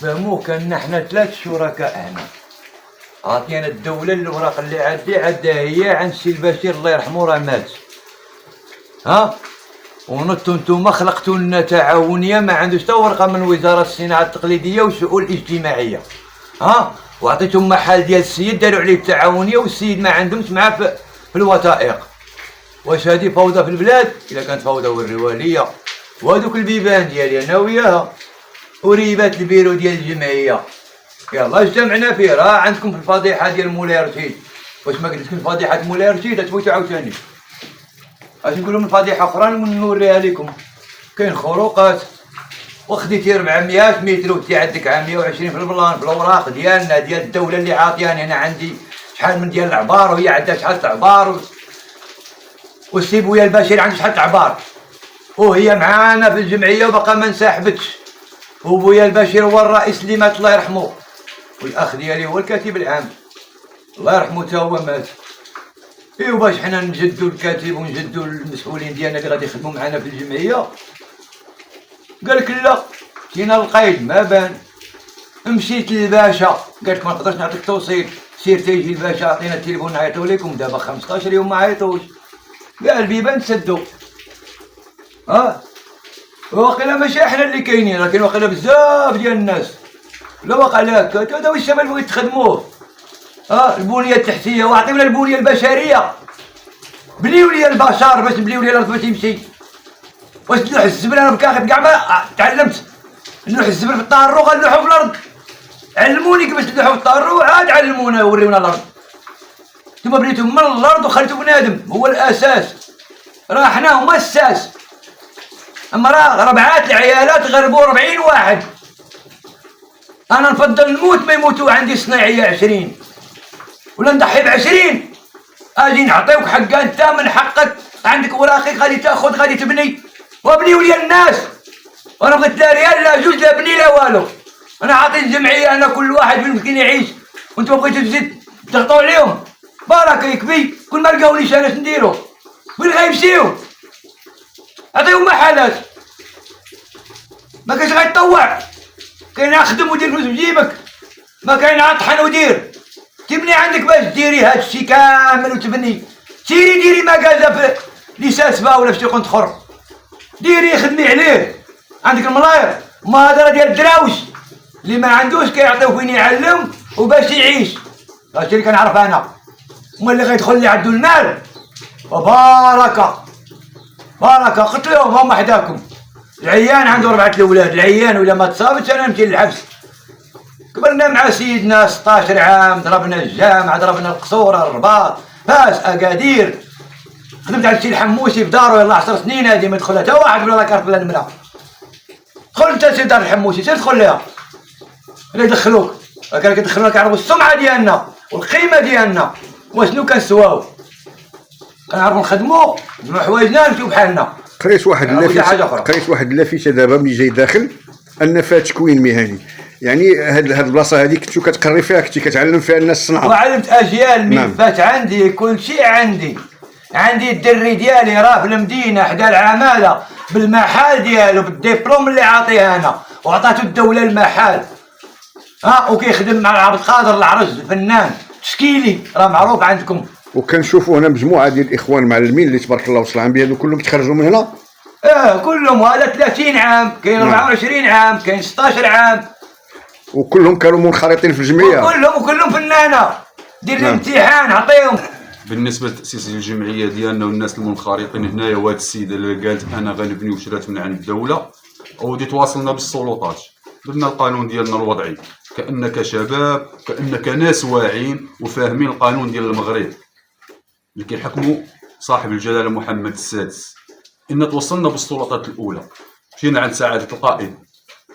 تفهموك ان احنا 3 شركاء هنا. عطينا الدولة الوراق اللي عداها هي عن السي البشير الله يرحمه راه مات. ونطوا نتوما خلقتوا لنا تعاونية ما عندوش تا ورقة من وزارة الصناعة التقليدية والشؤون الاجتماعية. وعطيتهم محل ديال السيد داروا عليه التعاونية والسيد ما عندهمش معاه في الوثائق. واش هادي فوضى في البلاد؟ إلا كانت فوضى والريوالية وهادوك البيبان ديالي أنا وياها وريبات البيرو ديال الجمعية. يلا اجتمعنا فيه. راه عندكم في الفضيحة ديال مولاي رشيد. واش ما قلت لكم فضيحة مولاي رشيد تفوتوا عاوتاني؟ اش نقولوا من فضيحة أخرى نوريها لكم. كاين خروقات وخديتي 400 متر وانتي عندك 120 في البلان في الأوراق ديالنا ديال الدولة اللي عاطياني. أنا عندي شحال من ديال العبار وهي عندها شحال العبار والسي بويا البشير عنده شحال العبار وهي معانا في الجمعية وبقى ما انسحبتش. وبويا البشير هو الرئيس اللي مات الله يرحمه والأخ ديالي هو الكاتب العام الله يرحمه تا هو مات. ايوا باش حنا نجدو الكاتب ونجدو المسؤولين ديالنا اللي غادي يخدموا معنا في الجمعية قالك لا كاين القيد ما بان. مشيت للباشا قالك ما نقدرش نعطيك توصيل سير تيجي الباشا عطينا التليفون نعيطو لكم. دابا 15 يوم ما عيطوش كاع البيبان تسدو. واقيلا ماشي احنا اللي كاينين راه كاين واقيلا بزاف ديال الناس. لا واقع لا هكا هذا واش الشباب بغيو يتخدموه. البنية التحتية وعطيونا البنية البشرية. بنيو لي البشر باش نبنيو لي الارض باش يمشي. واش نلوح الزبل انا بكاخد كاع ما تعلمت نلوح الزبل في الطارو غنلوحو في الارض. علموني كيفاش نلوحو في الطارو عاد علمونا وريونا الارض. ثم بنيتهم من الارض وخليتوا بنادم هو الاساس. راه حنا هما الساس. اما راه ربعات العيالات غربوا 40 واحد. انا نفضل نموت ما يموتوا عندي صناعيه 20 ولا نضحي ب20. اجي نعطيوك حقها انت من حقك، عندك اوراقك غادي تاخذ غادي تبني وابنيو لي الناس. وانا بغيت لا ريال لا جوج لا بني لا والو. انا عاطي الجمعيه انا كل واحد مسكين يعيش وانتم بغيتوا تزيد تضغطوا عليهم. بارك يكفي كل ما لقاونيش انا نديرو وين غيمشيو؟ عطيهم محلات ما كاينش غيتطوع. كاين اخدم ودير فلوس بجيبك، ما كاين اطحن ودير. تبني عندك باش ديري هادشي كامل وتبني. ديري مكازا في ليسانس با ولا في شي كونت اخر. ديري خدمي عليه. عندك الملاير مهادره ديال الدراوش اللي ما عندوش كيعطيوه وين يعلم وباش يعيش. هادشي اللي كنعرف انا. هما اللي غيدخل اللي عنده المال وباركه قلت لهم هما حداكم. العيان عنده 4 الاولاد، العيان ولا ما تصابتش انا نمشي للحبس. كبرنا مع سيدنا 16 عام، ضربنا الجامع، ضربنا القصوره، الرباط، فاس، اكادير. خدمت على السي الحموسي في دارو يلاه 10 سنين هادي ما دخلها حتى واحد ولا كارت ولا نمره. دخل انت سي دار الحموسي سير دخل ليها. اللي يدخلوك كانوا كيدخلونا كيعرفوا السمعه ديالنا والقيمه ديالنا وشنو كنسواو. كنعرفوا نخدموا نجمعوا حوايجنا نمشيو بحالنا. قريت واحد اللافته دابا ملي جاي داخل ان فيها تكوين مهني، يعني هاد البلاصه هذه كنتو كتقري فيها، كنتي كتعلم فيها الناس الصنعه وعلمت اجيال من فات. عندي كل شيء، عندي الدري ديالي راه في المدينه حدا العماله بالمحل ديالو بالدبلوم اللي عاطيه انا وعطاتو الدوله المحل. وكيخدم مع عبد القادر العرج فنان تشكيلي راه معروف عندكم. وكنشوفوا هنا مجموعه ديال الاخوان المعلمين اللي تبارك الله وصل العام هذو كلهم تخرجوا من هنا. كلهم. وهذا 30 عام، كاين 24 عام، كاين 16 عام، وكلهم كانوا منخرطين في الجمعيه. وكلهم فنانه. دير الامتحان عطيهم. بالنسبه لتاسيس الجمعيه ديالنا والناس المنخرطين هنايا، وهاد السيده اللي قالت انا غنبني وشرات من عند الدوله، ودي تواصلنا بالسلطات، درنا القانون ديالنا الوضعي كانك شباب، كانك ناس واعيين وفاهمين القانون ديال المغرب اللي كيحكموا صاحب الجلاله محمد السادس. ان توصلنا بالسلطات الاولى، مشينا عند سعاده القائد،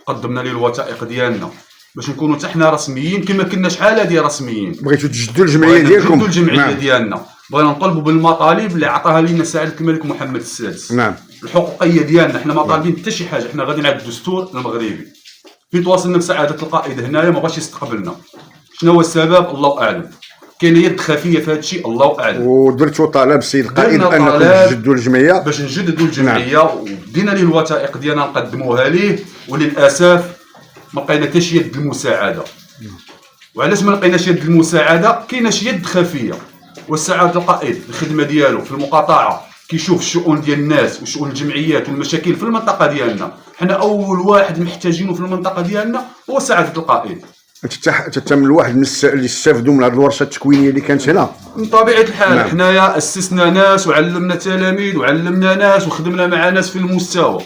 قدمنا ليه الوثائق ديالنا باش نكونوا حتى حنا رسميين كما كنا شحال هادي رسميين. بغيتوا تجدوا الجمعيه ديالكم؟ نجدوا الجمعيه ديالنا، بغينا نطالبوا بالمطالب اللي عطاها لنا سعاده الملك محمد السادس. الحقوقيه ديالنا، حنا ما طالبين حتى شي حاجه، حنا غاديين على الدستور المغربي. فين تواصلنا بسعاده القائد هنايا ما بغاش يستقبلنا. شنو هو السبب؟ الله اعلم. كاينه يد خفيه في هذا الشيء الله اعلم. ودرتوا طلب السيد القائد انكم تجدوا الجمعيه باش نجددوا الجمعيه. ودينا ليه الوثائق ديالنا نقدموها ليه، وللاسف ما لقينا حتى شي يد المساعده. وعلاش ما لقيناش يد المساعده؟ كاينه شي يد خفيه. والسعاده القائد الخدمه ديالو في المقاطعه كيشوف الشؤون ديال الناس وشؤون الجمعيات والمشاكل في المنطقه ديالنا. حنا اول واحد محتاجينه في المنطقه ديالنا هو سعاده القائد. انت من الواحد من اللي استافدوا من هذه الورشه التكوينيه اللي كانت هنا. من طبيعه الحال حنايا اسسنا ناس وعلمنا تلاميذ وعلمنا ناس وخدمنا مع ناس في المستوى.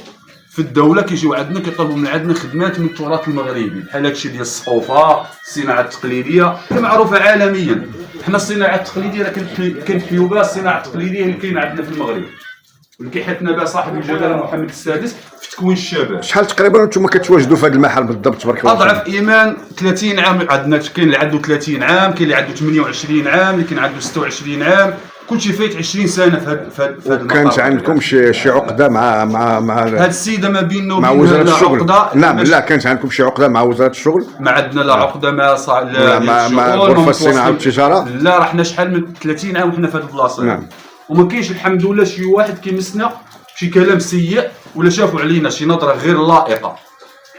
في الدوله كيجيو عندنا كيطلبوا من عندنا خدمات من التراث المغربي بحال هادشي ديال الصحوفه، الصناعه التقليديه اللي معروفه عالميا. حنا الصناعه التقليديه راه كنحيوا بها الصناعه التقليديه اللي كاينه عندنا في المغرب واللي كيحثنا بها صاحب الجلاله محمد السادس في تكوين الشباب. شحال تقريبا انتم كتواجدوا في هذا المحل بالضبط تبارك الله؟ اضعف ايمان 30 عام عندنا، كاين اللي عنده 30 عام، كاين اللي عنده 28 عام، اللي كاين عنده 26 عام، كلشي فايت 20 سنه في هذا المقام. كانت عندكم شي عقده مع هاد السيده ما بيننا مع وزاره الشغل؟ لا كانت عندكم شي عقده مع وزاره الشغل؟ ما عندنا لا عقده مع غرفه الصناعه والتجاره؟ لا، راه حنا شحال من 30 عام وحنا في هذه البلاصه. وما كاينش الحمد لله شي واحد كيمسنا بشي كلام سيء ولا شافوا علينا شي نظره غير لائقه.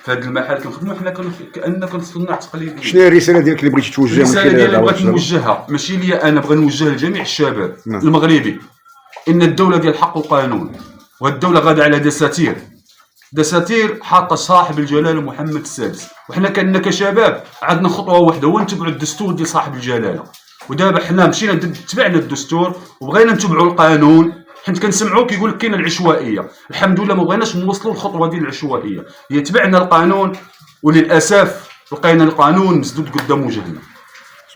في هذا المحل كنخدموا حنا كأننا كنصنع تقليدي. شنو هي الرساله ديالك اللي بغيتي توجهها من خلال الرساله ديالي بغيت نوجهها ماشي ليا انا، بغيت نوجهها لجميع الشباب المغربي. ان الدوله ديال الحق والقانون، والدوله غاده على دساتير حاطه صاحب الجلاله محمد السادس. وحنا كأننا كشباب عندنا خطوه واحده هو نتبعوا الدستور ديال صاحب الجلاله. ودابا حنا مشينا تبعنا الدستور وبغينا نتبعوا القانون، حيت كنسمعوا كيقول لك كاينه العشوائيه. الحمد لله ما بغيناش نوصلوا الخطوه ديال العشوائيه، هي تبعنا القانون. وللاسف لقينا القانون مسدود قدام وجهنا.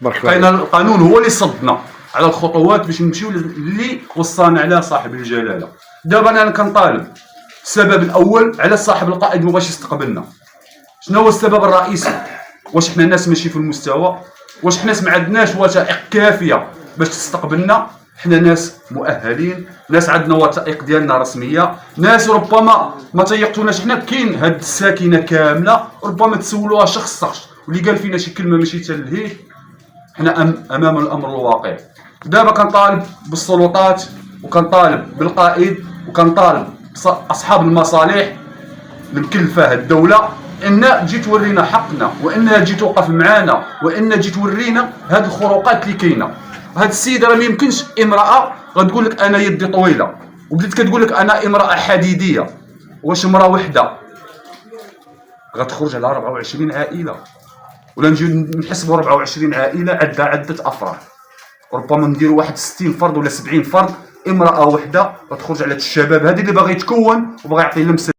لقينا القانون هو اللي صدنا على الخطوات باش نمشيو اللي وصانا عليها صاحب الجلاله. دابا انا كنطالب السبب الاول على صاحب القائد ما بغاش يستقبلنا. شنو هو السبب الرئيسي؟ واش حنا ناس ماشي في المستوى؟ واش حنا ما عندناش وثائق كافيه باش تستقبلنا؟ حنا ناس مؤهلين، ناس عندنا وثائق ديالنا رسميه، ناس ربما ما تيقتوناش حنا. كاين هاد الساكنه كامله ربما تسولوها شخص واللي قال فينا شي كلمه ماشي تلهيه. حنا امام الامر الواقع. دابا كنطالب بالسلطات وكنطالب بالقائد وكنطالب اصحاب المصالح المكلفه الدوله ان تجي تورينا حقنا، وانها تجي توقف معانا، وان تجي تورينا هاد الخروقات اللي كاينه. هاد السيده راه ما يمكنش امراه غتقول لك انا يدي طويله وبدات كتقول لك انا امراه حديديه. واش امراه وحده غتخرج على 24 عائله؟ ولا نجيو نحسبوا 24 عائله عندها عده افراد، ربما نديروا واحد 60 فرد ولا 70 فرد. امراه وحده غتخرج على الشباب هذه اللي باغي يتكون وباغي يعطي لمسه